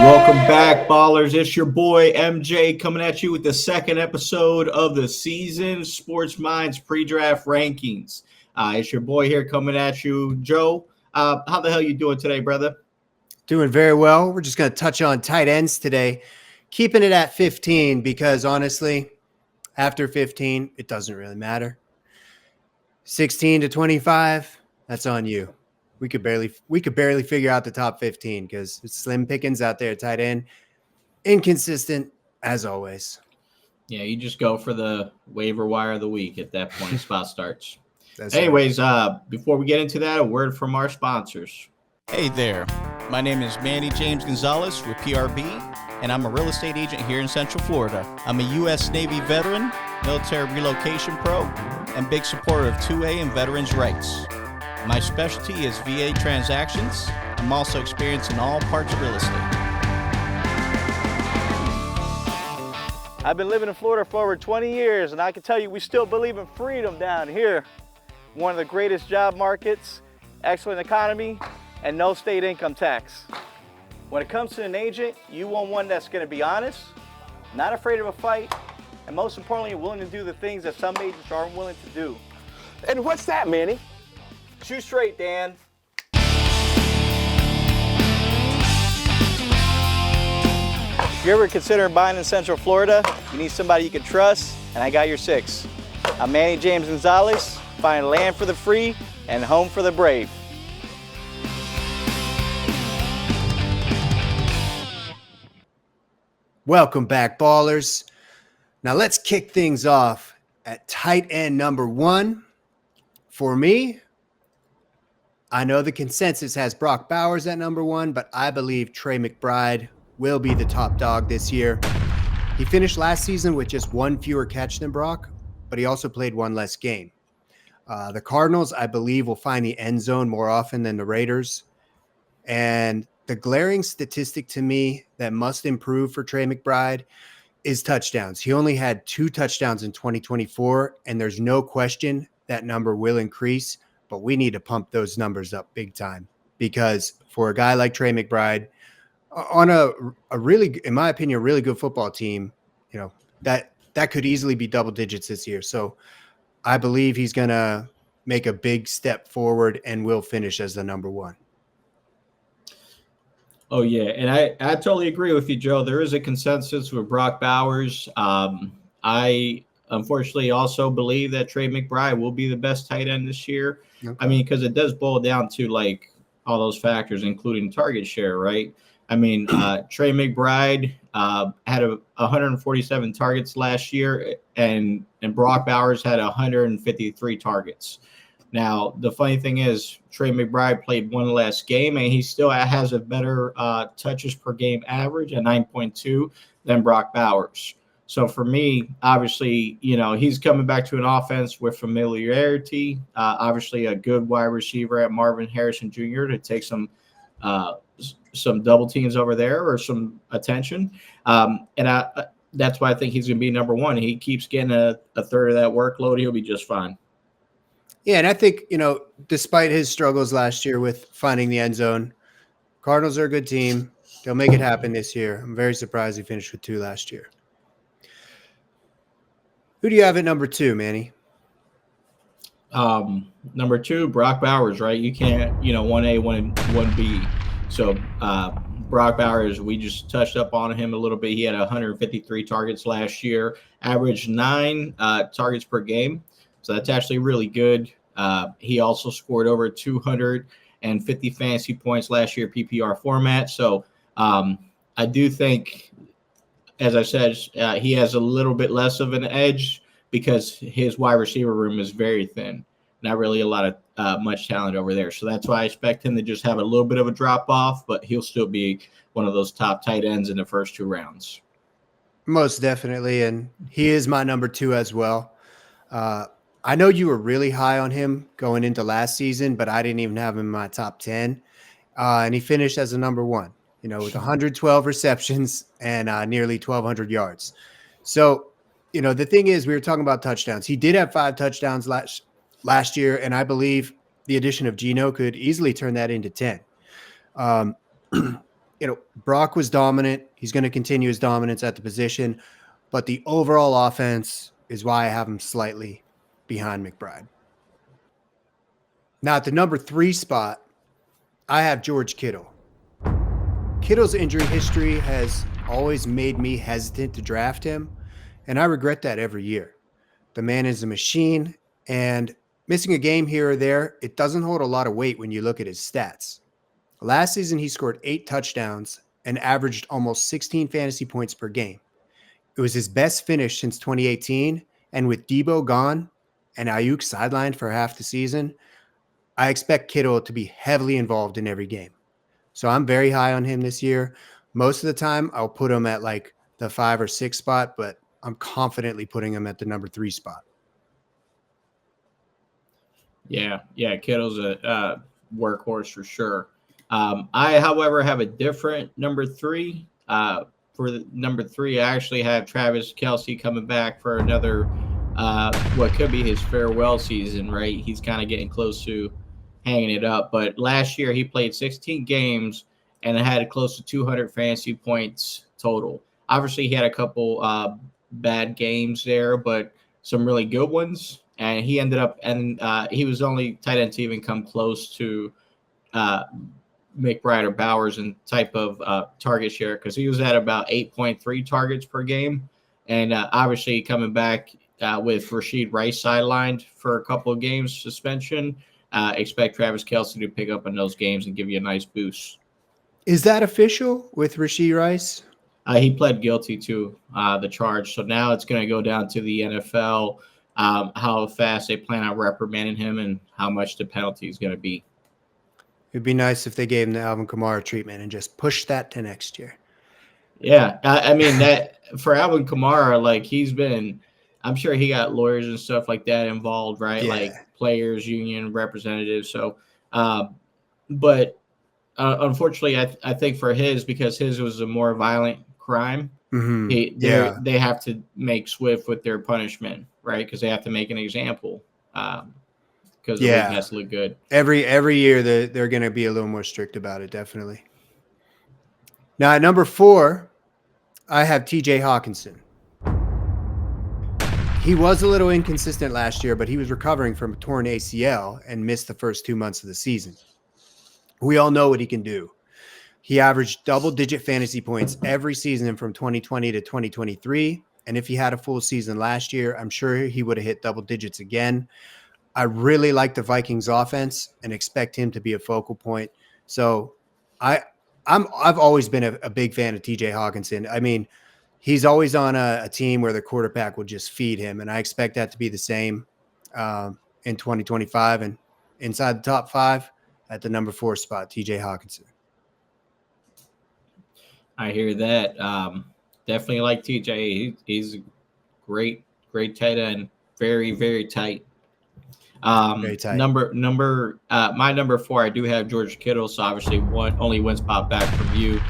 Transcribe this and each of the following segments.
Welcome back, ballers. It's your boy MJ coming at you with the second episode of the season, Sports Minds pre-draft rankings. It's your boy here coming at you, Joe. How the hell you doing today, brother? Doing very well. We're just going to touch on tight ends today, keeping it at 15 because honestly, after 15, it doesn't really matter. 16 to 25, that's on you. We could barely figure out the top 15 because it's slim pickings out there, tight end. Inconsistent as always. Yeah, you just go for the waiver wire of the week at that point. Spot starts. That's Anyways, before we get into that, a word from our sponsors. Hey there, my name is Manny James Gonzalez with PRB, and I'm a real estate agent here in Central Florida. I'm a U.S. Navy veteran, military relocation pro, and big supporter of 2A and veterans' rights. My specialty is VA transactions. I'm also experienced in all parts of real estate. I've been living in Florida for over 20 years, and I can tell you we still believe in freedom down here. One of the greatest job markets, excellent economy, and no state income tax. When it comes to an agent, you want one that's going to be honest, not afraid of a fight, and most importantly, willing to do the things that some agents aren't willing to do. And what's that, Manny? Shoot straight, Dan. If you're ever considering buying in Central Florida, you need somebody you can trust, and I got your six. I'm Manny James Gonzalez, buying land for the free and home for the brave. Welcome back, ballers. Now let's kick things off at tight end number 1. For me, I know the consensus has Brock Bowers at number 1, but I believe Trey McBride will be the top dog this year. He finished last season with just one fewer catch than Brock, but he also played one less game. The Cardinals, I believe, will find the end zone more often than the Raiders. And the glaring statistic to me that must improve for Trey McBride is touchdowns. He only had 2 touchdowns in 2024, and there's no question that number will increase, but we need to pump those numbers up big time because for a guy like Trey McBride on a really, in my opinion, a really good football team, you know, that could easily be double digits this year. So I believe he's going to make a big step forward and will finish as the number 1. Oh, yeah, and I totally agree with you, Joe. There is a consensus with Brock Bowers. I unfortunately also believe that Trey McBride will be the best tight end this year. Okay. I mean, because it does boil down to, like, all those factors, including target share, right? I mean, Trey McBride had 147 targets last year, and Brock Bowers had 153 targets. Now, the funny thing is, Trey McBride played one less game, and he still has a better touches per game average at 9.2 than Brock Bowers. So for me, obviously, you know, he's coming back to an offense with familiarity. Obviously, a good wide receiver at Marvin Harrison Jr. to take some double teams over there or some attention. That's why I think he's going to be number 1. He keeps getting a third of that workload. He'll be just fine. Yeah, and I think, you know, despite his struggles last year with finding the end zone, Cardinals are a good team. They'll make it happen this year. I'm very surprised he finished with 2 last year. Who do you have at number 2, Manny? Number 2, Brock Bowers, right? You can't, 1A, 1B. So Brock Bowers, we just touched up on him a little bit. He had 153 targets last year, averaged 9 targets per game. So that's actually really good. He also scored over 250 fantasy points last year, PPR format. So I do think, as I said, he has a little bit less of an edge because his wide receiver room is very thin. Not really a lot of much talent over there. So that's why I expect him to just have a little bit of a drop off, but he'll still be one of those top tight ends in the first 2 rounds. Most definitely. And he is my number 2 as well. I know you were really high on him going into last season, but I didn't even have him in my top 10. And he finished as a number 1, with 112 receptions and nearly 1,200 yards. So, the thing is, we were talking about touchdowns. He did have 5 touchdowns last year, and I believe the addition of Geno could easily turn that into 10. Brock was dominant. He's going to continue his dominance at the position, but the overall offense is why I have him slightly behind McBride. Now at the number 3 spot, I have George Kittle. Kittle's injury history has always made me hesitant to draft him, and I regret that every year. The man is a machine, and missing a game here or there, it doesn't hold a lot of weight when you look at his stats. Last season, he scored 8 touchdowns and averaged almost 16 fantasy points per game. It was his best finish since 2018, and with Debo gone and Ayuk sidelined for half the season, I expect Kittle to be heavily involved in every game. So I'm very high on him this year. Most of the time, I'll put him at like the 5 or 6 spot, but I'm confidently putting him at the number 3 spot. Yeah, Kittle's a workhorse for sure. I, however, have a different number 3. For the number 3, I actually have Travis Kelce coming back for another, what could be his farewell season, right? He's kind of getting close to hanging it up. But last year, he played 16 games and had close to 200 fantasy points total. Obviously, he had a couple bad games there, but some really good ones. And he ended up, and he was the only tight end to even come close to McBride or Bowers in type of target share, because he was at about 8.3 targets per game. And obviously coming back with Rashid Rice sidelined for a couple of games suspension, expect Travis Kelce to pick up in those games and give you a nice boost. Is that official with Rashid Rice? He pled guilty to the charge. So now it's going to go down to the NFL, how fast they plan on reprimanding him and how much the penalty is going to be. It'd be nice if they gave him the Alvin Kamara treatment and just push that to next year. Yeah, I mean, that for Alvin Kamara, like I'm sure he got lawyers and stuff like that involved, right? Yeah. Like players, union representatives. So, but unfortunately, I think for because his was a more violent crime, Mm-hmm. they have to make swift with their punishment, right? Because they have to make an example. Because the league has to look good. Every year they're going to be a little more strict about it, definitely. Now at number 4, I have TJ Hockenson. He was a little inconsistent last year, but he was recovering from a torn ACL and missed the first 2 months of the season. We all know what he can do. He averaged double-digit fantasy points every season from 2020 to 2023, and if he had a full season last year, I'm sure he would have hit double digits again. I really like the Vikings offense and expect him to be a focal point. So I've always been a big fan of TJ Hockenson. I mean, he's always on a team where the quarterback will just feed him, and I expect that to be the same in 2025. And inside the top 5 at the number 4 spot, TJ Hockenson. I hear that. Definitely like TJ. He's a great tight end. Very, very tight. Very tight. My number 4, I do have George Kittle. So obviously only one spot back from you.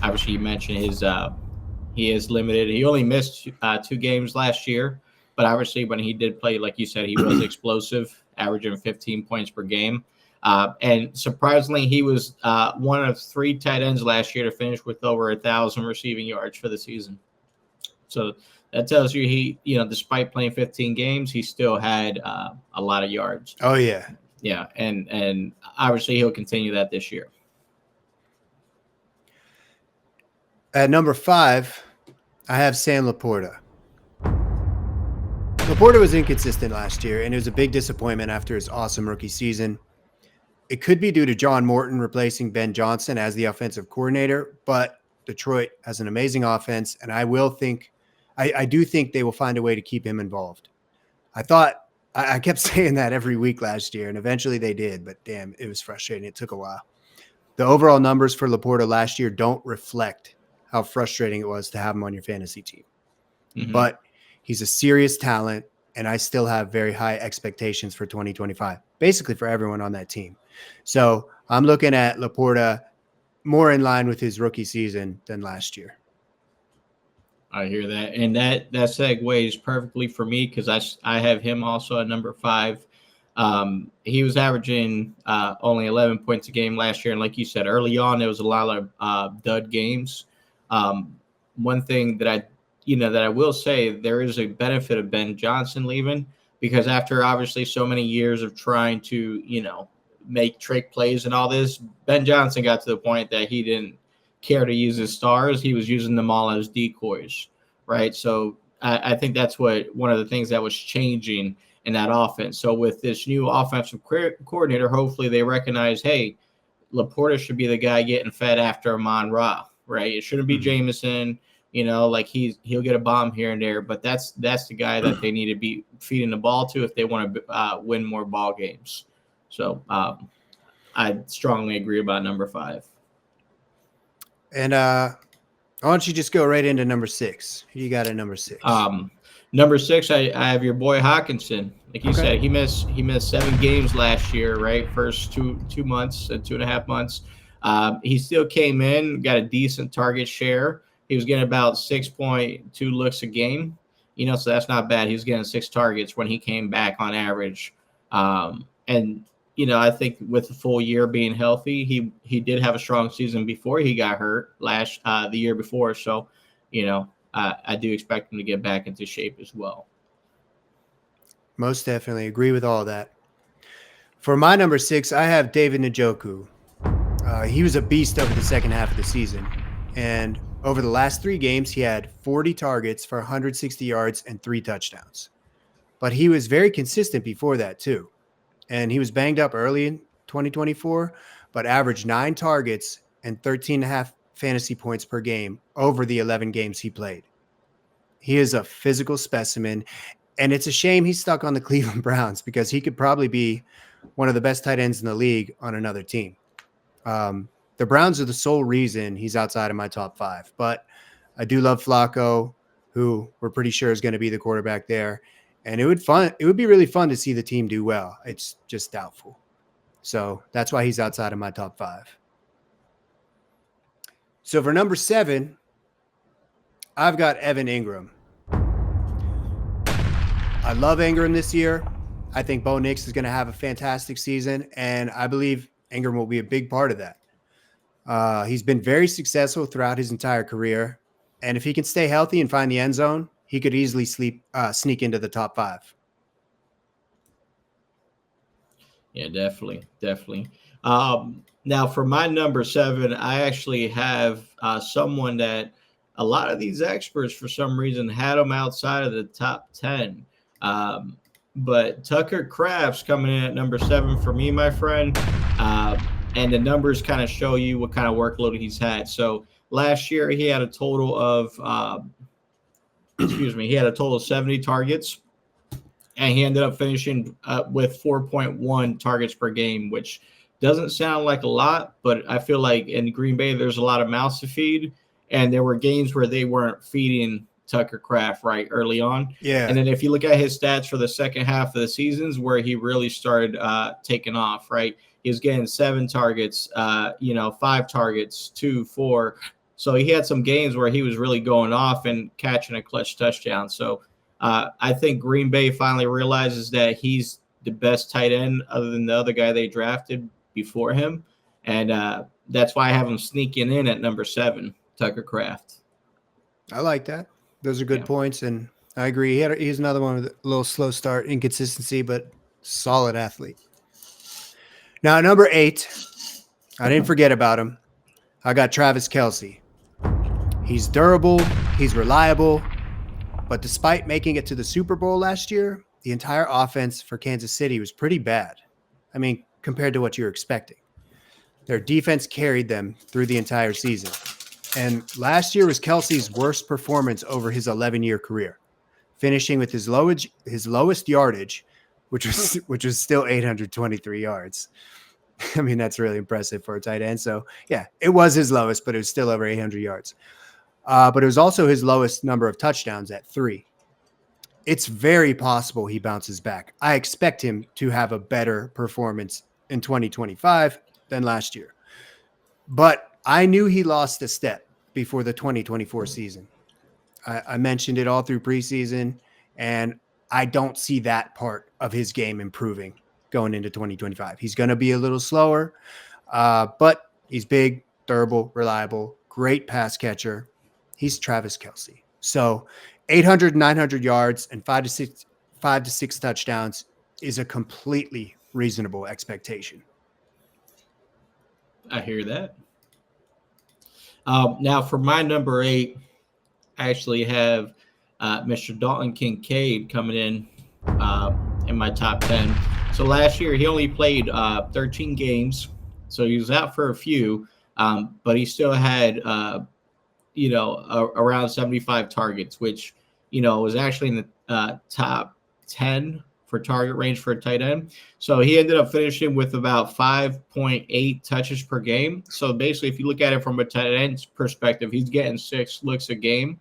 Obviously you mentioned he is limited. He only missed 2 games last year, but obviously when he did play, like you said, he was explosive, averaging 15 points per game. And surprisingly, he was one of 3 tight ends last year to finish with over 1,000 receiving yards for the season. So that tells you he, despite playing 15 games, he still had a lot of yards. Oh, yeah. Yeah, and obviously he'll continue that this year. At number 5, I have Sam Laporta. Laporta was inconsistent last year, and it was a big disappointment after his awesome rookie season. It could be due to John Morton replacing Ben Johnson as the offensive coordinator, but Detroit has an amazing offense, and I do think they will find a way to keep him involved. I kept saying that every week last year, and eventually they did, but damn, it was frustrating. It took a while. The overall numbers for Laporta last year don't reflect how frustrating it was to have him on your fantasy team. Mm-hmm. But he's a serious talent, and I still have very high expectations for 2025, basically for everyone on that team. So I'm looking at Laporta more in line with his rookie season than last year. I hear that. And that segues perfectly for me because I have him also at number 5. He was averaging only 11 points a game last year. And like you said, early on, there was a lot of dud games. One thing that I will say, there is a benefit of Ben Johnson leaving, because after obviously so many years of trying to, make trick plays and all this, Ben Johnson got to the point that he didn't care to use his stars. He was using them all as decoys, right? So I think that's one of the things that was changing in that offense. So with this new offensive coordinator, hopefully they recognize, hey, Laporta should be the guy getting fed after Amon-Ra, right? It shouldn't be Jameson. Like he'll get a bomb here and there, but that's the guy that they need to be feeding the ball to if they want to win more ball games. So I strongly agree about number 5. And why don't you just go right into number 6? Who you got at number 6? Number 6, I have your boy Hockenson. Like you said, he missed 7 games last year, right? First two months and 2.5 months. He still came in, got a decent target share. He was getting about 6.2 looks a game, so that's not bad. He was getting 6 targets when he came back on average. And I think with the full year being healthy, he did have a strong season before he got hurt the year before. So, I do expect him to get back into shape as well. Most definitely agree with all that. For my number 6, I have David Njoku. He was a beast over the second half of the season. And over the last 3 games, he had 40 targets for 160 yards and 3 touchdowns. But he was very consistent before that too. And he was banged up early in 2024, but averaged 9 targets and 13.5 fantasy points per game over the 11 games he played. He is a physical specimen, and it's a shame he's stuck on the Cleveland Browns, because he could probably be one of the best tight ends in the league on another team. The Browns are the sole reason he's outside of my top 5, but I do love Flacco, who we're pretty sure is going to be the quarterback there. And it would be really fun to see the team do well. It's just doubtful. So that's why he's outside of my top 5. So for number 7, I've got Evan Ingram. I love Ingram this year. I think Bo Nix is going to have a fantastic season, and I believe Ingram will be a big part of that. He's been very successful throughout his entire career, and if he can stay healthy and find the end zone, he could easily sneak into the top 5. Yeah, definitely. Now, for my number 7, I actually have someone that a lot of these experts, for some reason, had him outside of the top 10. But Tucker Kraft's coming in at number 7 for me, my friend. And the numbers kind of show you what kind of workload he's had. So last year, he had a total of 70 targets, and he ended up finishing with 4.1 targets per game, which doesn't sound like a lot, but I feel like in Green Bay, there's a lot of mouths to feed, and there were games where they weren't feeding Tucker Kraft right early on. Yeah. And then if you look at his stats for the second half of the seasons, where he really started taking off, right? He was getting 7 targets, 5 targets, 2, 4. So he had some games where he was really going off and catching a clutch touchdown. So I think Green Bay finally realizes that he's the best tight end other than the other guy they drafted before him. And that's why I have him sneaking in at number 7, Tucker Kraft. I like that. Those are good points, and I agree. He's another one with a little slow start, inconsistency, but solid athlete. Now, at number 8, I didn't forget about him. I got Travis Kelce. He's durable, he's reliable, but despite making it to the Super Bowl last year, the entire offense for Kansas City was pretty bad. I mean, compared to what you're expecting. Their defense carried them through the entire season. And last year was Kelce's worst performance over his 11-year career, finishing with his lowest yardage, which was still 823 yards. I mean, that's really impressive for a tight end. So, yeah, it was his lowest, but it was still over 800 yards. But it was also his lowest number of touchdowns at 3. It's very possible he bounces back. I expect him to have a better performance in 2025 than last year. But I knew he lost a step before the 2024 season. I mentioned it all through preseason, and I don't see that part of his game improving going into 2025. He's going to be a little slower, but he's big, durable, reliable, great pass catcher. He's Travis Kelce. So 800, 900 yards and 5 to 6 touchdowns is a completely reasonable expectation. I hear that. Now for my number 8, I actually have Mr. Dalton Kincaid coming in my top 10. So last year he only played 13 games, so he was out for a few, but he still had around 75 targets, which was actually in the top 10 for target range for a tight end. So he ended up finishing with about 5.8 touches per game. So basically, if you look at it from a tight end's perspective, he's getting 6 looks a game.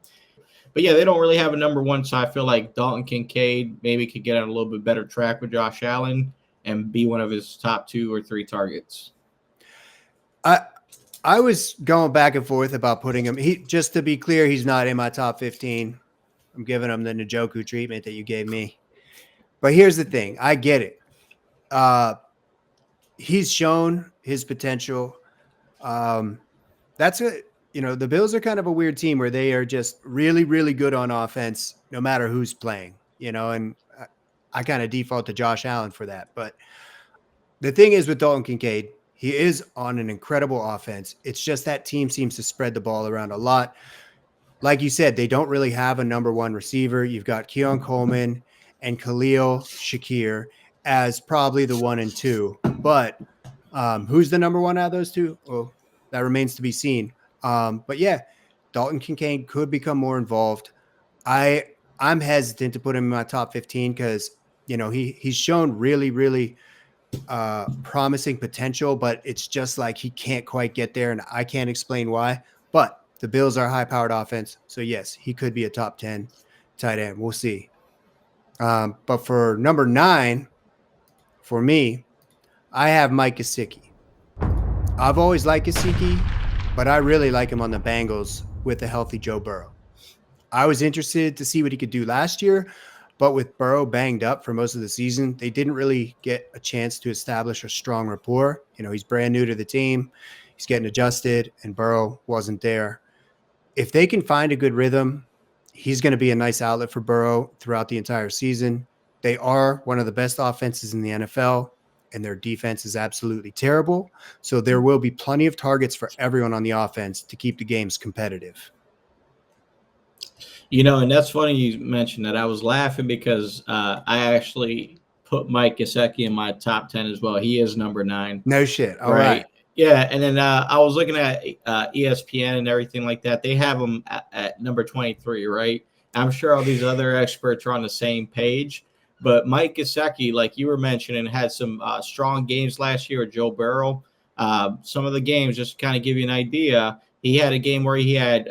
But yeah, they don't really have a number 1, so I feel like Dalton Kincaid maybe could get on a little bit better track with Josh Allen and be one of his top 2 or 3 targets. I was going back and forth about putting him. Just to be clear, he's not in my top 15. I'm giving him the Njoku treatment that you gave me. But here's the thing. I get it. He's shown his potential. That's it. The Bills are kind of a weird team where they are just really, really good on offense, no matter who's playing, and I kind of default to Josh Allen for that. But the thing is with Dalton Kincaid, he is on an incredible offense. It's just that team seems to spread the ball around a lot. Like you said, they don't really have a number 1 receiver. You've got Keon Coleman and Khalil Shakir as probably the 1 and 2. But who's the number 1 out of those 2? Well, that remains to be seen. But yeah, Dalton Kincaid could become more involved. I'm hesitant to put him in my top 15 because, he's shown really, really promising potential, but it's just like he can't quite get there, and I can't explain why. But the Bills are a high-powered offense, so yes, he could be a top 10 tight end. We'll see. But for number 9, for me, I have Mike Gesicki. I've always liked Gesicki, but I really like him on the Bengals with a healthy Joe Burrow. I was interested to see what he could do last year, but with Burrow banged up for most of the season, they didn't really get a chance to establish a strong rapport. He's brand new to the team. He's getting adjusted, and Burrow wasn't there. If they can find a good rhythm, he's going to be a nice outlet for Burrow throughout the entire season. They are one of the best offenses in the NFL, and their defense is absolutely terrible. So there will be plenty of targets for everyone on the offense to keep the games competitive. And that's funny you mentioned that. I was laughing because I actually put Mike Gesicki in my top 10 as well. He is number 9. No shit. All right. Yeah, and then I was looking at ESPN and everything like that. They have him at number 23, right? I'm sure all these other experts are on the same page. But Mike Gesicki, like you were mentioning, had some strong games last year with Joe Burrow. Some of the games, just to kind of give you an idea, he had a game where he had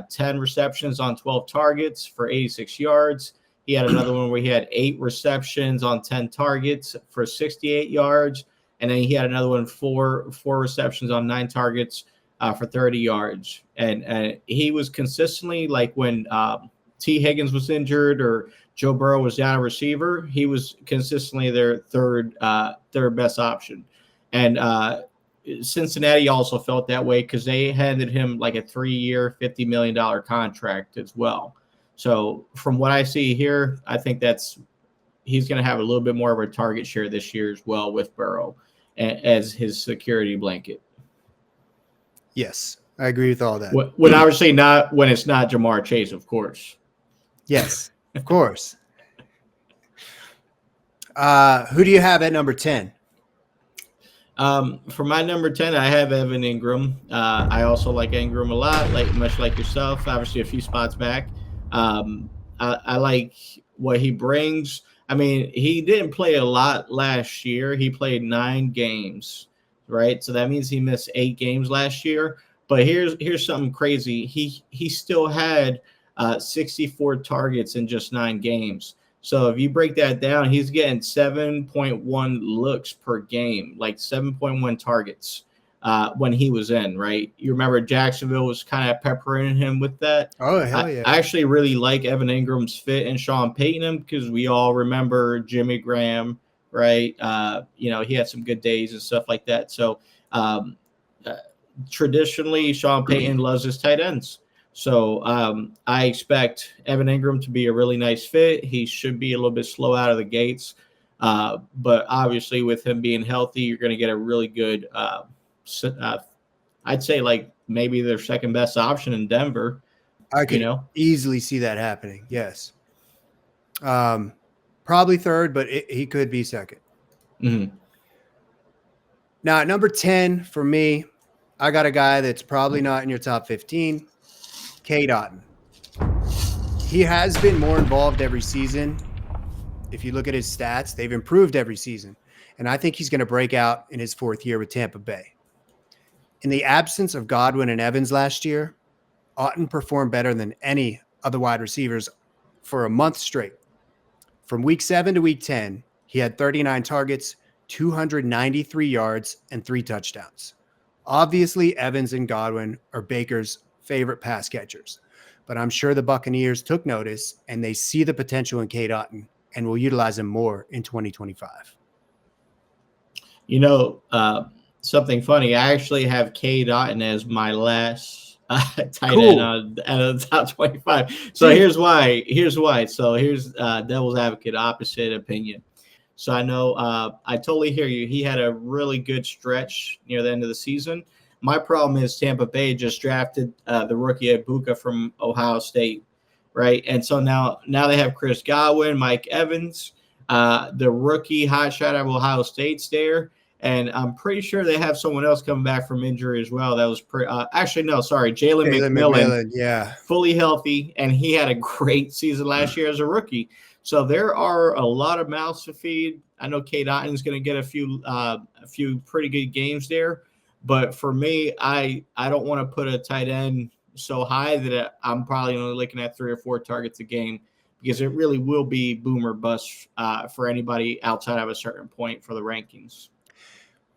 10 receptions on 12 targets for 86 yards. He had another one where he had 8 receptions on 10 targets for 68 yards. And then he had another one, four receptions on 9 targets for 30 yards. And he was consistently, like when T. Higgins was injured or Joe Burrow was down a receiver, he was consistently their third best option. And Cincinnati also felt that way because they handed him like a 3-year, $50 million contract as well. So from what I see here, I think he's going to have a little bit more of a target share this year as well with Burrow as his security blanket. Yes, I agree with all that. When obviously not when it's not Jamar Chase, of course. Yes, of course. Who do you have at number 10? For my number 10, I have Evan Ingram. I also like Ingram a lot, much like yourself, obviously a few spots back. I like what he brings. I mean, he didn't play a lot last year. He played 9 games, right? So that means he missed 8 games last year. But here's something crazy. He still had 64 targets in just 9 games. So if you break that down, he's getting 7.1 looks per game, like 7.1 targets when he was in, right? You remember Jacksonville was kind of peppering him with that. Oh, hell yeah. I actually really like Evan Ingram's fit and Sean Payton because we all remember Jimmy Graham, right? He had some good days and stuff like that. So traditionally, Sean Payton loves his tight ends. So I expect Evan Ingram to be a really nice fit. He should be a little bit slow out of the gates. But obviously, with him being healthy, you're going to get a really good, I'd say like maybe their second best option in Denver. I could easily see that happening. Yes. Probably third, but he could be second. Mm-hmm. Now, at number 10 for me, I got a guy that's probably not in your top 15, K. Dotton. He has been more involved every season. If you look at his stats, they've improved every season. And I think he's going to break out in his fourth year with Tampa Bay. In the absence of Godwin and Evans last year, Otton performed better than any other wide receivers for a month straight. From week 7 to week 10, he had 39 targets, 293 yards, and 3 touchdowns. Obviously, Evans and Godwin are Baker's favorite pass catchers, but I'm sure the Buccaneers took notice and they see the potential in K. Dotton and will utilize him more in 2025. Something funny. I actually have K. Dotton as my last tight end out of the top 25. So here's why. So here's devil's advocate, opposite opinion. So I know I totally hear you. He had a really good stretch near the end of the season. My problem is Tampa Bay just drafted the rookie Ibuka from Ohio State, right? And so now they have Chris Godwin, Mike Evans, the rookie hotshot of Ohio State's there. And I'm pretty sure they have someone else coming back from injury as well. That was Jalen McMillan, fully healthy, and he had a great season last year as a rookie. So there are a lot of mouths to feed. I know K. Dotton's going to get a few pretty good games there, but for me, I don't want to put a tight end so high that I'm probably only looking at 3 or 4 targets a game, because it really will be boom or bust for anybody outside of a certain point for the rankings.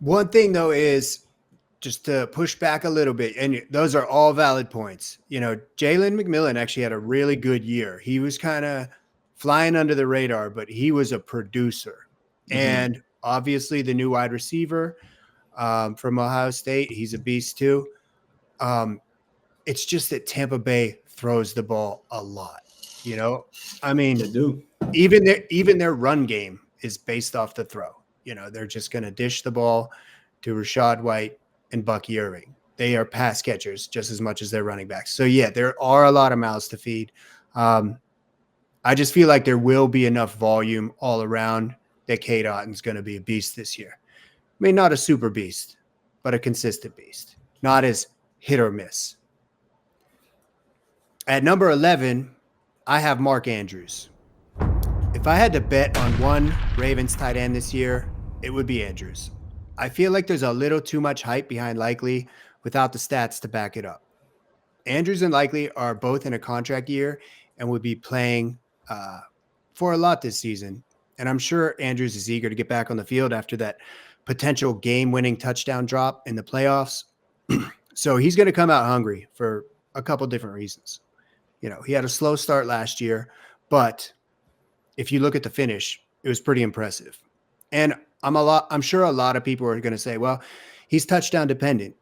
One thing, though, is just to push back a little bit, and those are all valid points. Jalen McMillan actually had a really good year. He was kind of flying under the radar, but he was a producer. Mm-hmm. And obviously the new wide receiver from Ohio State, he's a beast too. It's just that Tampa Bay throws the ball a lot. I mean, they do. Even their run game is based off the throw. They're just going to dish the ball to Rachaad White and Bucky Irving. They are pass catchers just as much as they're running backs. So, yeah, there are a lot of mouths to feed. I just feel like there will be enough volume all around that K. Dotton's going to be a beast this year. I mean, not a super beast, but a consistent beast. Not as hit or miss. At number 11, I have Mark Andrews. If I had to bet on one Ravens tight end this year, it would be Andrews. I feel like there's a little too much hype behind Likely without the stats to back it up. Andrews and Likely are both in a contract year and would be playing for a lot this season. And I'm sure Andrews is eager to get back on the field after that potential game-winning touchdown drop in the playoffs. So he's going to come out hungry for a couple different reasons. He had a slow start last year, but if you look at the finish, it was pretty impressive. And I'm sure a lot of people are going to say, well, he's touchdown dependent.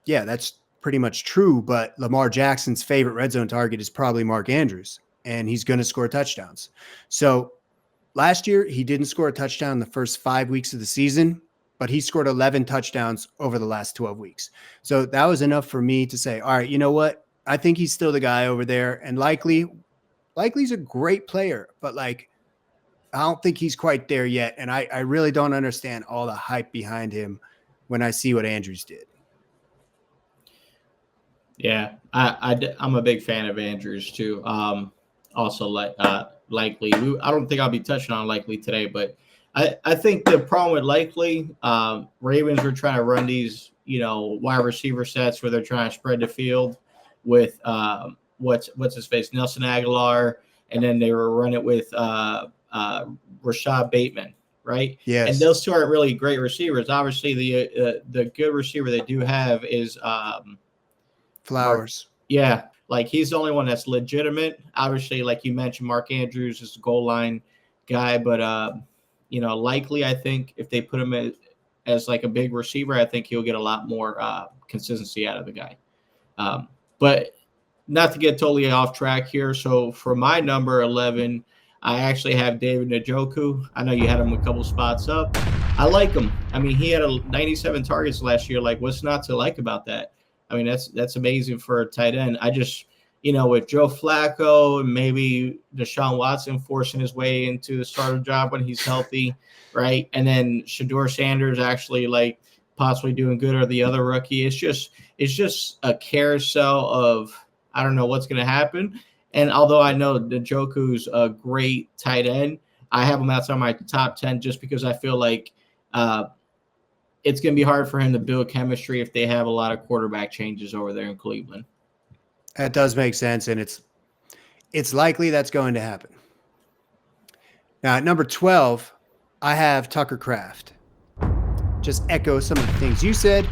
Yeah, that's pretty much true. But Lamar Jackson's favorite red zone target is probably Mark Andrews, and he's going to score touchdowns. So last year, he didn't score a touchdown in the first 5 weeks of the season, but he scored 11 touchdowns over the last 12 weeks. So that was enough for me to say, all right, you know what? I think he's still the guy over there. And Likely's a great player, but I don't think he's quite there yet. And I really don't understand all the hype behind him when I see what Andrews did. Yeah, I'm a big fan of Andrews too. Also, Likely. I don't think I'll be touching on Likely today, but I think the problem with Likely, Ravens were trying to run these, wide receiver sets where they're trying to spread the field with what's his face, Nelson Aguilar, and then they were running it with Rashad Bateman, right? Yes. And those two aren't really great receivers. Obviously, the good receiver they do have is Flowers. Yeah, he's the only one that's legitimate. Obviously, like you mentioned, Mark Andrews is the goal line guy, but likely, I think if they put him as like a big receiver, I think he'll get a lot more consistency out of the guy. But not to get totally off track here. So for my number 11, I actually have David Njoku. I know you had him a couple spots up. I like him. I mean, he had 97 targets last year. Like, what's not to like about that? I mean, that's amazing for a tight end. I just, with Joe Flacco and maybe Deshaun Watson forcing his way into the starter job when he's healthy, right? And then Shedeur Sanders actually like possibly doing good, or the other rookie. It's just a carousel of I don't know what's going to happen. And although I know Njoku's a great tight end, I have him outside my top 10 just because I feel like it's going to be hard for him to build chemistry if they have a lot of quarterback changes over there in Cleveland. That does make sense, and it's likely that's going to happen. Now, at number 12, I have Tucker Kraft. Just echo some of the things you said.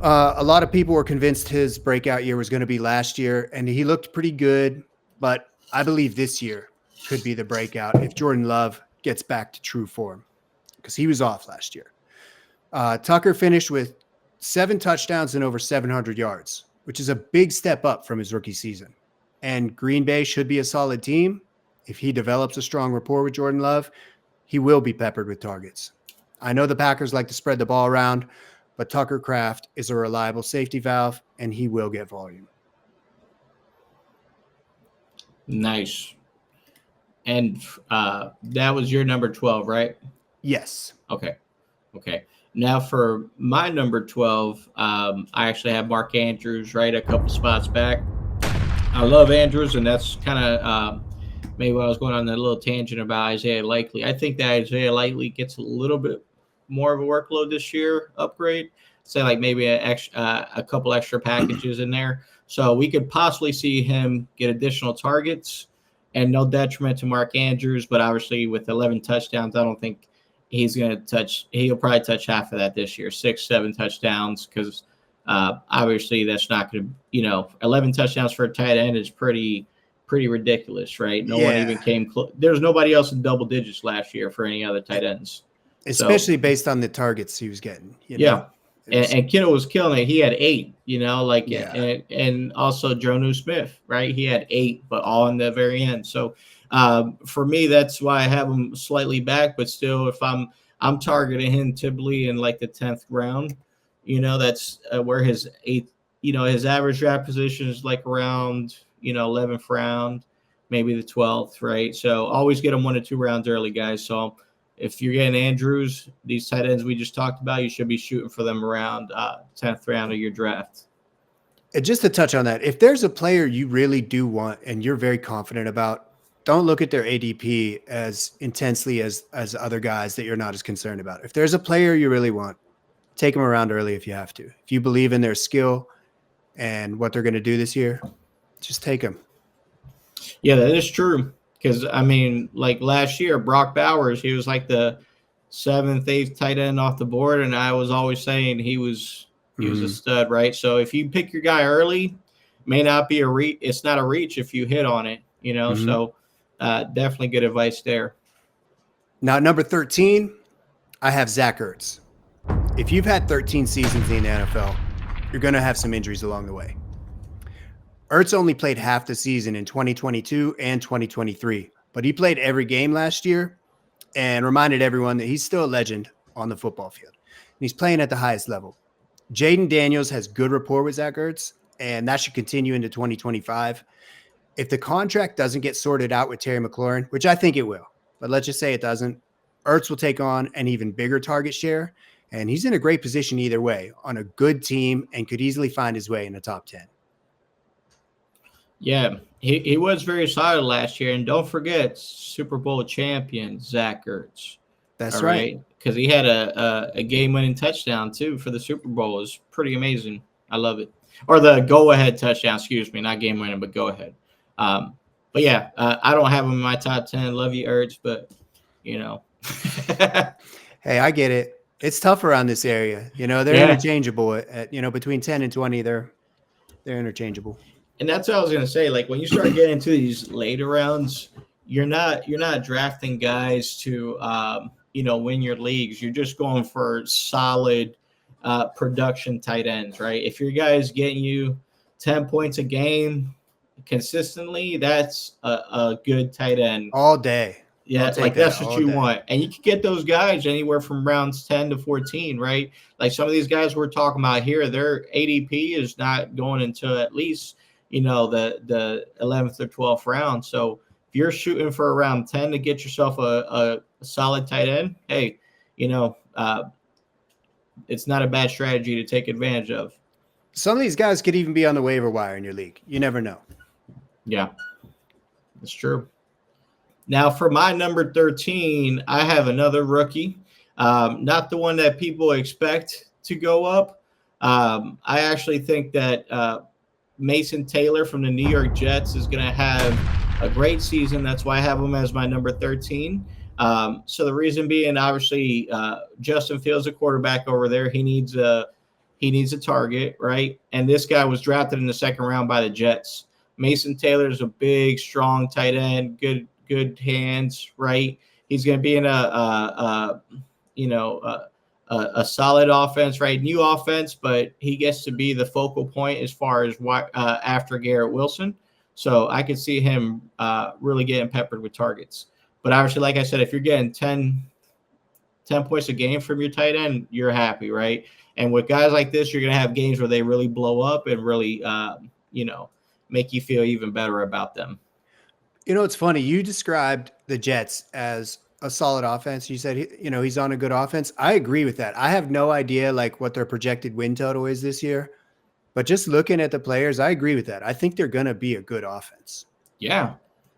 A lot of people were convinced his breakout year was going to be last year, and he looked pretty good, but I believe this year could be the breakout if Jordan Love gets back to true form, because he was off last year. Tucker finished with 7 touchdowns and over 700 yards, which is a big step up from his rookie season. And Green Bay should be a solid team. If he develops a strong rapport with Jordan Love, he will be peppered with targets. I know the Packers like to spread the ball around, but Tucker Kraft is a reliable safety valve, and he will get volume. Nice. And that was your number 12, right? Yes. Okay. Now for my number 12, I actually have Mark Andrews right a couple spots back. I love Andrews, and that's kind of maybe what I was going on a little tangent about Isaiah Likely. I think that Isaiah Likely gets a little bit more of a workload this year, upgrade. Say like maybe a couple extra packages in there. So we could possibly see him get additional targets, and no detriment to Mark Andrews, but obviously with 11 touchdowns, I don't think he's going to touch – he'll probably touch half of that this year, 6-7 touchdowns, because obviously that's not going to – 11 touchdowns for a tight end is pretty ridiculous, right? No one even came close. There was nobody else in double digits last year for any other tight ends. Especially based on the targets he was getting. Yeah. And Kittle was killing it. He had 8, and also Jonnu Smith, right? He had 8, but all in the very end. So for me, that's why I have him slightly back, but still, if I'm targeting him typically in like the 10th round, that's where his 8th, his average draft position is like around, 11th round, maybe the 12th, right? So always get him 1 or 2 rounds early, guys. So if you're getting Andrews, these tight ends we just talked about, you should be shooting for them around 10th round of your draft. And just to touch on that, if there's a player you really do want and you're very confident about, don't look at their ADP as intensely as other guys that you're not as concerned about. If there's a player you really want, take them around early if you have to. If you believe in their skill and what they're going to do this year, just take them. Yeah, that is true. Because, I mean, like last year, Brock Bowers, he was like the 7th, 8th tight end off the board, and I was always saying he was a stud, right? So if you pick your guy early, may not be it's not a reach if you hit on it, So definitely good advice there. Now, at number 13, I have Zack Ertz. If you've had 13 seasons in the NFL, you're going to have some injuries along the way. Ertz only played half the season in 2022 and 2023, but he played every game last year and reminded everyone that he's still a legend on the football field. And he's playing at the highest level. Jaden Daniels has good rapport with Zack Ertz, and that should continue into 2025. If the contract doesn't get sorted out with Terry McLaurin, which I think it will, but let's just say it doesn't, Ertz will take on an even bigger target share, and he's in a great position either way on a good team and could easily find his way in the top 10. Yeah, he was very solid last year. And don't forget, Super Bowl champion, Zack Ertz. That's right. Because he had a game-winning touchdown, too, for the Super Bowl. It was pretty amazing. I love it. Or the go-ahead touchdown, excuse me. Not game-winning, but go-ahead. But, yeah, I don't have him in my top 10. Love you, Ertz, but, Hey, I get it. It's tough around this area. They're interchangeable. At between 10 and 20, they're interchangeable. And that's what I was going to say. Like, when you start getting into these later rounds, you're not drafting guys to win your leagues. You're just going for solid production tight ends, right? If your guy's getting you 10 points a game consistently, that's a good tight end all day. Yeah, like that's what you want. And you can get those guys anywhere from rounds 10 to 14, right? Like some of these guys we're talking about here, their ADP is not going into at least, the 11th or 12th round. So if you're shooting for around 10 to get yourself a solid tight end, hey, it's not a bad strategy to take advantage of. Some of these guys could even be on the waiver wire in your league. You never know. Yeah, that's true. Now, for my number 13, I have another rookie, not the one that people expect to go up. I actually think that Mason Taylor from the New York Jets is going to have a great season. That's why I have him as my number 13. So the reason being, obviously, Justin Fields, a quarterback over there, he needs a target, right? And this guy was drafted in the second round by the Jets. Mason Taylor is a big, strong tight end, good hands, right? He's going to be in a solid offense, right? New offense, but he gets to be the focal point as far as after Garrett Wilson. So I could see him really getting peppered with targets. But obviously, like I said, if you're getting 10 points a game from your tight end, you're happy, right? And with guys like this, you're going to have games where they really blow up and really, make you feel even better about them. It's funny. You described the Jets as a solid offense. You said, he's on a good offense. I agree with that. I have no idea what their projected win total is this year, but just looking at the players, I agree with that. I think they're going to be a good offense. Yeah.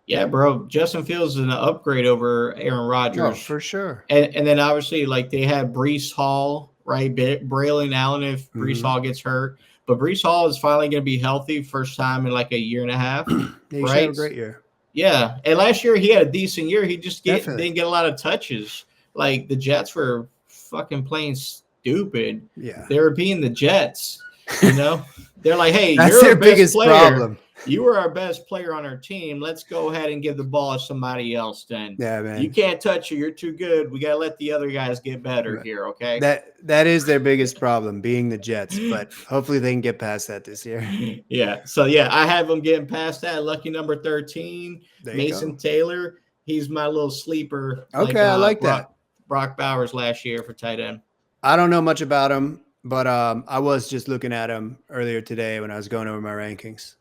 Yeah, bro. Justin Fields is an upgrade over Aaron Rodgers. Oh, for sure. And then obviously they have Breece Hall, right? Braylon Allen if Breece Hall gets hurt. But Breece Hall is finally going to be healthy first time in a year and a half. He right? had a great year. Yeah. And last year he had a decent year. He just didn't get a lot of touches. The Jets were fucking playing stupid. Yeah. They were being the Jets, They're like, hey, that's you're their our biggest player. problem. You were our best player on our team. Let's go ahead and give the ball to somebody else then. Yeah, man. You can't touch it. You're too good. We got to let the other guys get better here, okay? That is their biggest problem, being the Jets, but hopefully they can get past that this year. Yeah. So, I have them getting past that. Lucky number 13, Mason Taylor. He's my little sleeper. Okay, I like that. Brock Bowers last year for tight end. I don't know much about him, but I was just looking at him earlier today when I was going over my rankings.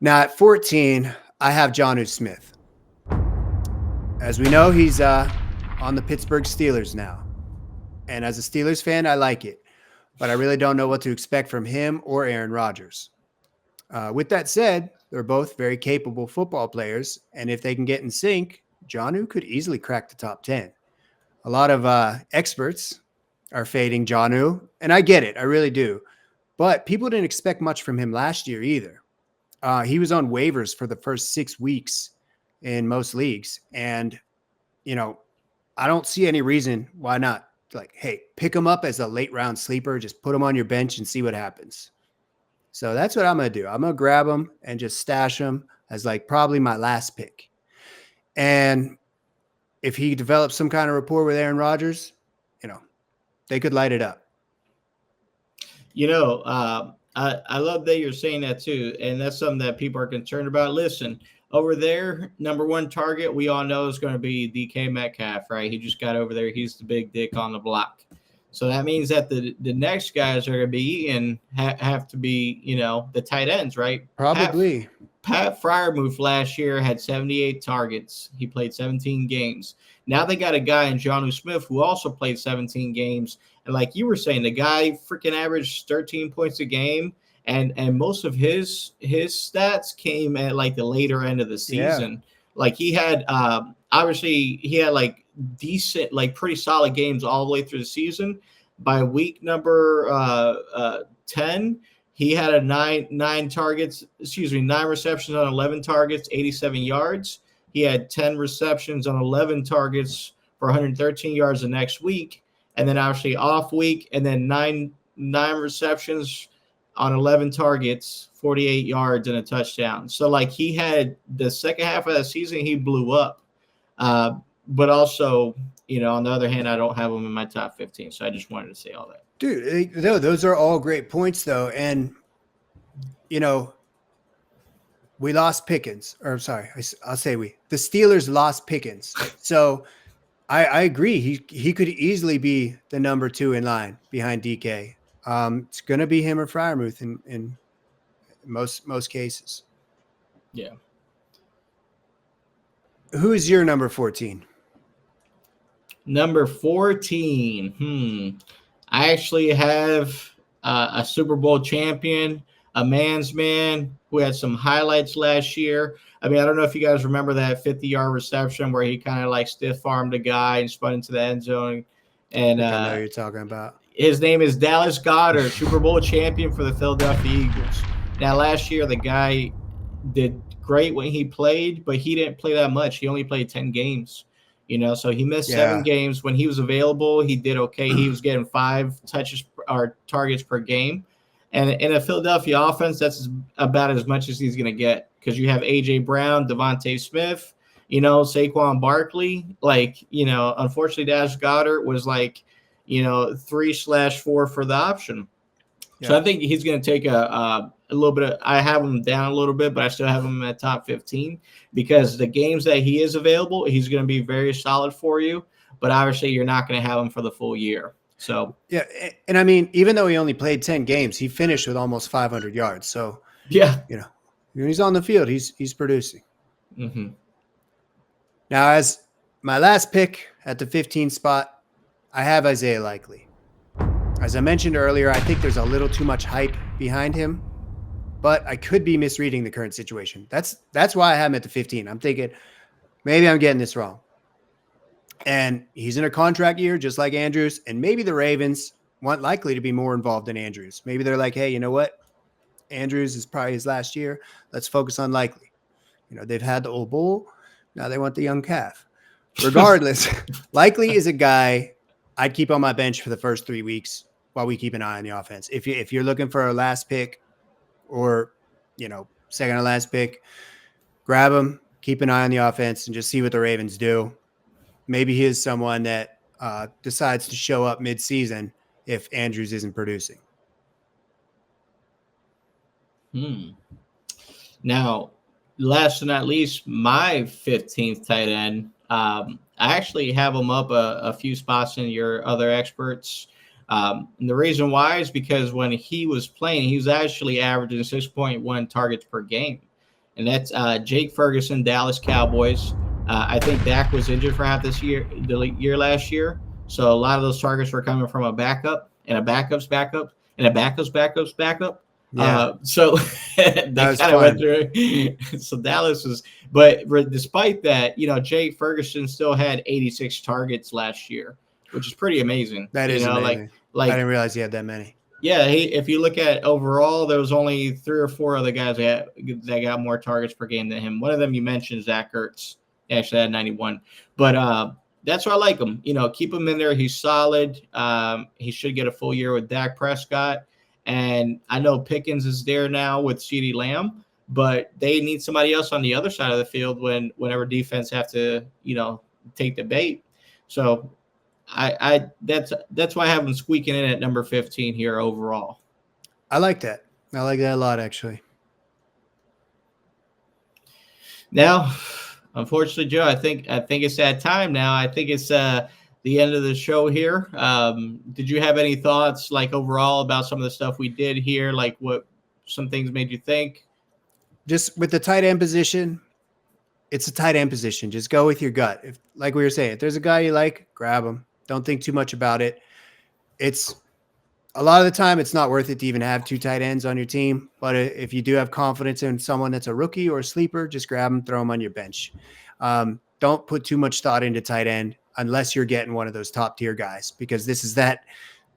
Now, at 14, I have Jonnu Smith. As we know, he's on the Pittsburgh Steelers now. And as a Steelers fan, I like it. But I really don't know what to expect from him or Aaron Rodgers. With that said, they're both very capable football players. And if they can get in sync, Jonnu could easily crack the top 10. A lot of experts are fading Jonnu. And I get it. I really do. But people didn't expect much from him last year either. He was on waivers for the first 6 weeks in most leagues. And, I don't see any reason why not. Hey, pick him up as a late round sleeper. Just put him on your bench and see what happens. So that's what I'm going to do. I'm going to grab him and just stash him as probably my last pick. And if he develops some kind of rapport with Aaron Rodgers, they could light it up. I love that you're saying that too, and that's something that people are concerned about. Listen, over there, number one target we all know is going to be DK Metcalf, right? He just got over there. He's the big dick on the block. So that means that the next guys are going to be eating have to be, the tight ends, right? Probably. Pat Freiermuth last year had 78 targets. He played 17 games. Now they got a guy in Jonnu Smith who also played 17 games. And like you were saying, the guy freaking averaged 13 points a game. And most of his stats came at the later end of the season. Yeah. He had obviously he had decent, pretty solid games all the way through the season. By week number 10, he had 9 receptions on 11 targets, 87 yards. He had 10 receptions on 11 targets for 113 yards the next week. And then obviously off week, and then nine receptions on 11 targets, 48 yards, and a touchdown. So, like, he had the second half of the season, he blew up. But also, on the other hand, I don't have him in my top 15. So I just wanted to say all that. Dude, no, those are all great points, though. And, we lost Pickens. Or I'm sorry, I'll say we. The Steelers lost Pickens. So I agree. He could easily be the number 2 in line behind DK. It's going to be him or Freiermuth in most cases. Yeah. Who is your number 14? Number 14. I actually have a Super Bowl champion, a man's man who had some highlights last year. I mean, I don't know if you guys remember that 50-yard reception where he kind of like stiff-armed a guy and spun into the end zone. And I know who you're talking about. His name is Dallas Goedert, Super Bowl champion for the Philadelphia Eagles. Now, last year, the guy did great when he played, but he didn't play that much. He only played 10 games. So he missed 7 games. When he was available, he did okay. He was getting 5 touches or targets per game. And in a Philadelphia offense, that's about as much as he's going to get because you have A.J. Brown, Devontae Smith, Saquon Barkley. Unfortunately, Dallas Goedert was 3/4 for the option. Yeah. So I think he's going to take a little bit of – I have him down a little bit, but I still have him at top 15 because the games that he is available, he's going to be very solid for you. But obviously, you're not going to have him for the full year. So yeah, and I mean, even though he only played 10 games, he finished with almost 500 yards. So yeah, when he's on the field, he's producing. Mm-hmm. Now, as my last pick at the 15 spot, I have Isaiah Likely. As I mentioned earlier, I think there's a little too much hype behind him, but I could be misreading the current situation. That's why I have him at the 15. I'm thinking maybe I'm getting this wrong. And he's in a contract year, just like Andrews. And maybe the Ravens want Likely to be more involved than Andrews. Maybe they're like, hey, you know what? Andrews is probably his last year. Let's focus on Likely. They've had the old bull. Now they want the young calf. Regardless, Likely is a guy I'd keep on my bench for the first 3 weeks while we keep an eye on the offense. If you're looking for a last pick or, second to last pick, grab him, keep an eye on the offense, and just see what the Ravens do. Maybe he is someone that decides to show up mid-season if Andrews isn't producing. Now, last but not least, my 15th tight end. I actually have him up a few spots in your other experts. And the reason why is because when he was playing, he was actually averaging 6.1 targets per game. And that's Jake Ferguson, Dallas Cowboys. I think Dak was injured for half the year last year. So a lot of those targets were coming from a backup and a backup's backup and a backup's backup. Yeah. So they kind of went through. So Dallas was, but despite that, Jake Ferguson still had 86 targets last year, which is pretty amazing. That is amazing. Like I didn't realize he had that many. Yeah, if you look at overall, there was only 3 or 4 other guys that got more targets per game than him. One of them you mentioned, Zack Ertz. He actually had 91. But that's why I like him. Keep him in there. He's solid. He should get a full year with Dak Prescott. And I know Pickens is there now with CeeDee Lamb, but they need somebody else on the other side of the field whenever defense have to, take the bait. So that's why I have him squeaking in at number 15 here overall. I like that. I like that a lot, actually. Now, unfortunately, Joe, I think it's that time now. I think it's the end of the show here. Did you have any thoughts, overall, about some of the stuff we did here? Like, what some things made you think? Just with the tight end position, it's a tight end position. Just go with your gut. If, like we were saying, if there's a guy you like, grab him. Don't think too much about it. It's a lot of the time it's not worth it to even have 2 tight ends on your team. But if you do have confidence in someone that's a rookie or a sleeper, just grab them, throw them on your bench. Don't put too much thought into tight end unless you're getting one of those top tier guys, because this is that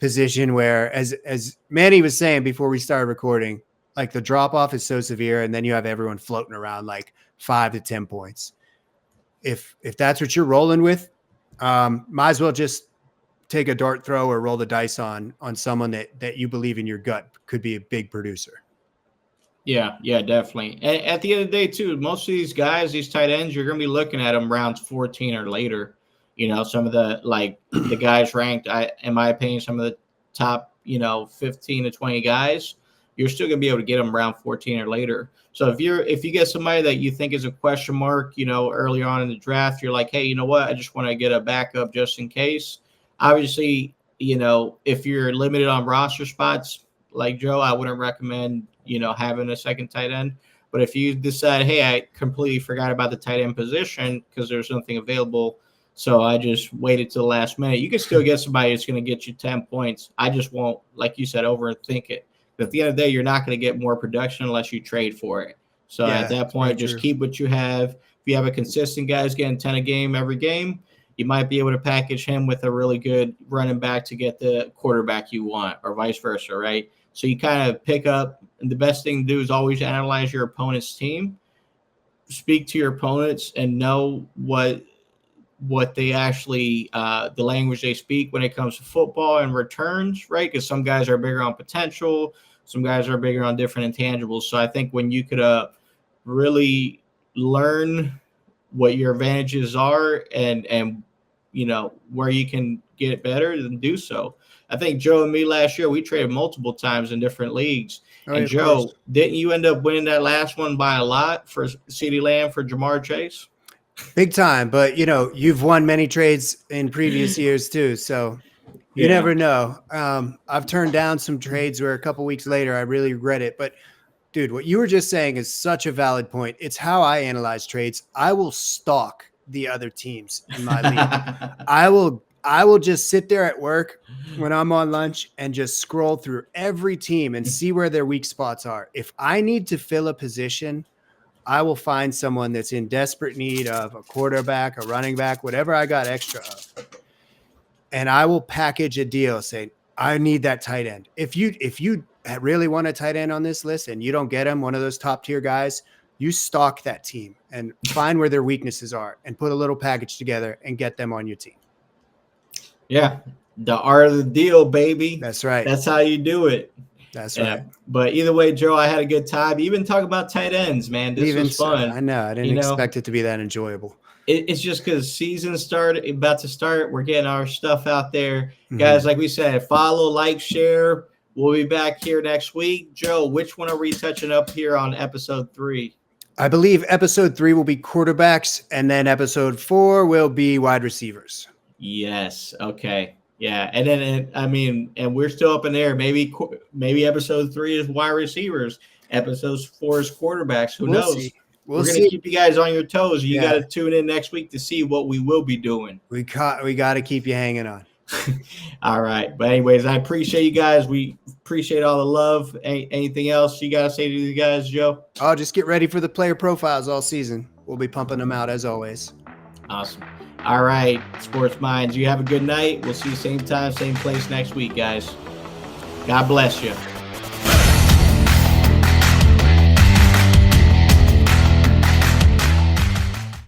position where, as Manny was saying before we started recording, like the drop off is so severe, and then you have everyone floating around like 5 to 10 points. If that's what you're rolling with, might as well just take a dart throw or roll the dice on someone that you believe in your gut could be a big producer. Yeah, definitely. And at the end of the day, too, most of these guys, these tight ends, you're going to be looking at them rounds 14 or later. Some of the guys ranked, in my opinion, some of the top, 15 to 20 guys, you're still going to be able to get them around 14 or later. So if you get somebody that you think is a question mark, early on in the draft, you're like, hey, you know what? I just want to get a backup just in case. Obviously, if you're limited on roster spots like Joe, I wouldn't recommend, having a second tight end. But if you decide, hey, I completely forgot about the tight end position because there's nothing available, so I just waited till the last minute, you can still get somebody that's going to get you 10 points. I just won't, like you said, overthink it. But at the end of the day, you're not going to get more production unless you trade for it. So at that point, just keep what you have. If you have a consistent guy who's getting 10 a game every game, you might be able to package him with a really good running back to get the quarterback you want, or vice versa, right? So you kind of pick up, and the best thing to do is always analyze your opponent's team, speak to your opponents, and know what they actually, the language they speak when it comes to football and returns, right? Because some guys are bigger on potential, some guys are bigger on different intangibles. So I think when you could really learn what your advantages are and where you can get better, then do so. I think Joe and me last year, we traded multiple times in different leagues. And Joe, didn't you end up winning that last one by a lot for CeeDee Lamb for Jamar Chase? Big time, but you've won many trades in previous years too, so you never know. I've turned down some trades where a couple weeks later I really regret it. But dude, what you were just saying is such a valid point. It's how I analyze trades. I will stalk the other teams in my league. I will just sit there at work when I'm on lunch and just scroll through every team and see where their weak spots are. If I need to fill a position, I will find someone that's in desperate need of a quarterback, a running back, whatever I got extra of. And I will package a deal saying, I need that tight end. If you really want a tight end on this list and you don't get him, one of those top tier guys, you stalk that team and find where their weaknesses are and put a little package together and get them on your team. Yeah. The art of the deal, baby. That's right. That's how you do it. That's right. But either way, Joe, I had a good time. Even talk about tight ends, man. This was fun. I know. I didn't expect it to be that enjoyable. It's just because season about to start. We're getting our stuff out there. Guys, like we said, follow, like, share. We'll be back here next week. Joe, which one are we touching up here on episode 3? I believe episode 3 will be quarterbacks, and then episode 4 will be wide receivers. Yes. Okay. Yeah, and then and we're still up in there. Maybe episode 3 is wide receivers. Episode 4 is quarterbacks. Who knows? See. We're going to keep you guys on your toes. You got to tune in next week to see what we will be doing. We got to keep you hanging on. All right. But anyways, I appreciate you guys. We appreciate all the love. Anything else you got to say to you guys, Joe? Oh, just get ready for the player profiles all season. We'll be pumping them out as always. Awesome. All right, Sports Minds, you have a good night. We'll see you same time, same place next week, guys. God bless you.